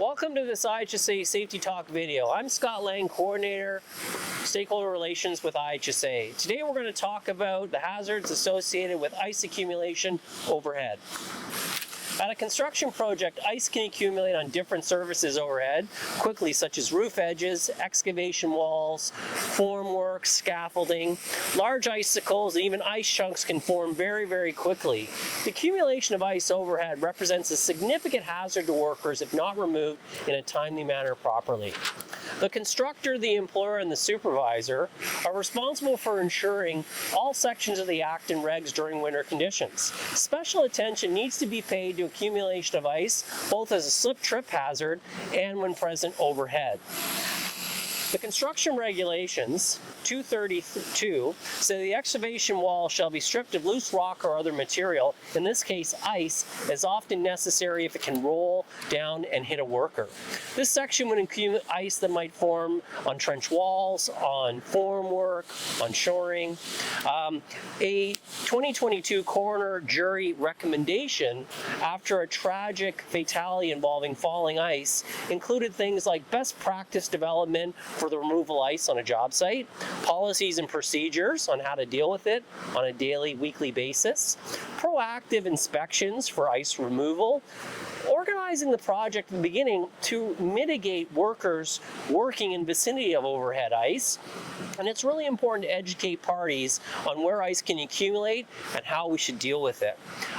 Welcome to this IHSA Safety Talk video. I'm Scott Lang, Coordinator, Stakeholder Relations with IHSA. Today we're going to talk about the hazards associated with ice accumulation overhead. At a construction project, ice can accumulate on different surfaces overhead quickly, such as roof edges, excavation walls, formwork, scaffolding. Large icicles and even ice chunks can form very quickly. The accumulation of ice overhead represents a significant hazard to workers if not removed in a timely manner properly. The constructor, the employer, and the supervisor are responsible for ensuring all sections of the Act and regs during winter conditions. Special attention needs to be paid to accumulation of ice, both as a slip-trip hazard and when present overhead. The construction regulations 232 say the excavation wall shall be stripped of loose rock or other material, in this case ice, as often necessary if it can roll down and hit a worker. This section would include ice that might form on trench walls, on formwork, on shoring. A 2022 coroner jury recommendation after a tragic fatality involving falling ice included things like best practice development for the removal of ice on a job site, policies and procedures on how to deal with it on a daily, weekly basis, proactive inspections for ice removal, organizing the project at the beginning to mitigate workers working in vicinity of overhead ice. And it's really important to educate parties on where ice can accumulate and how we should deal with it.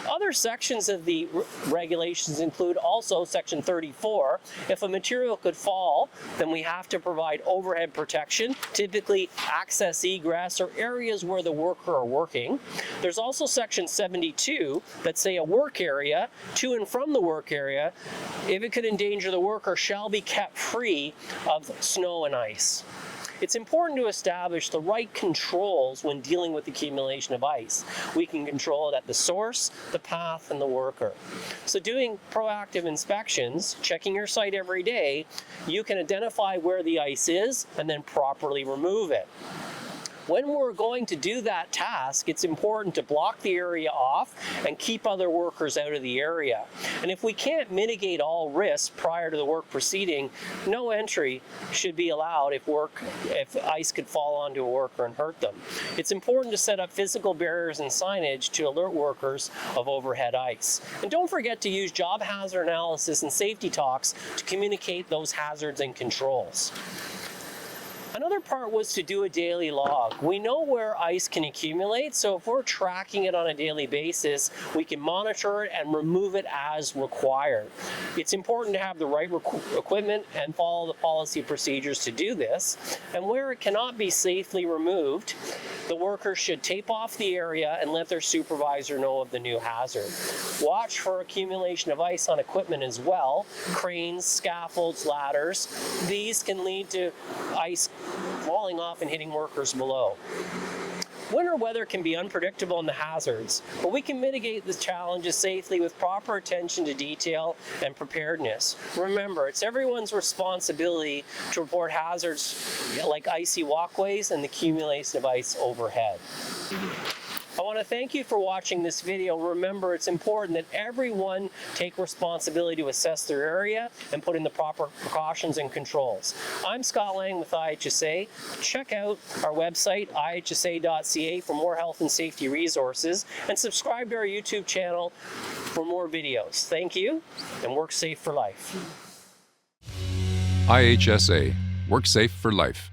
Other sections of the regulations include also Section 34. If a material could fall, then we have to provide overhead protection, typically access egress or areas where the worker are working. There's also Section 72 that say a work area to and from the work area, if it could endanger the worker, shall be kept free of snow and ice. It's important to establish the right controls when dealing with accumulation of ice. We can control it at the source, the path, and the worker. So doing proactive inspections, checking your site every day, you can identify where the ice is and then properly remove it. When we're going to do that task, it's important to block the area off and keep other workers out of the area. And if we can't mitigate all risks prior to the work proceeding, no entry should be allowed if ice could fall onto a worker and hurt them. It's important to set up physical barriers and signage to alert workers of overhead ice. And don't forget to use job hazard analysis and safety talks to communicate those hazards and controls. Another part was to do a daily log. We know where ice can accumulate, so if we're tracking it on a daily basis, we can monitor it and remove it as required. It's important to have the right equipment and follow the policy procedures to do this. And where it cannot be safely removed, the workers should tape off the area and let their supervisor know of the new hazard. Watch for accumulation of ice on equipment as well. Cranes, scaffolds, ladders. These can lead to ice falling off and hitting workers below. Winter weather can be unpredictable in the hazards, but we can mitigate the challenges safely with proper attention to detail and preparedness. Remember, it's everyone's responsibility to report hazards like icy walkways and the accumulation of ice overhead. I want to thank you for watching this video. Remember, it's important that everyone take responsibility to assess their area and put in the proper precautions and controls. I'm Scott Lang with IHSA. Check out our website, IHSA.ca, for more health and safety resources, and subscribe to our YouTube channel for more videos. Thank you, and work safe for life. IHSA. Work safe for life.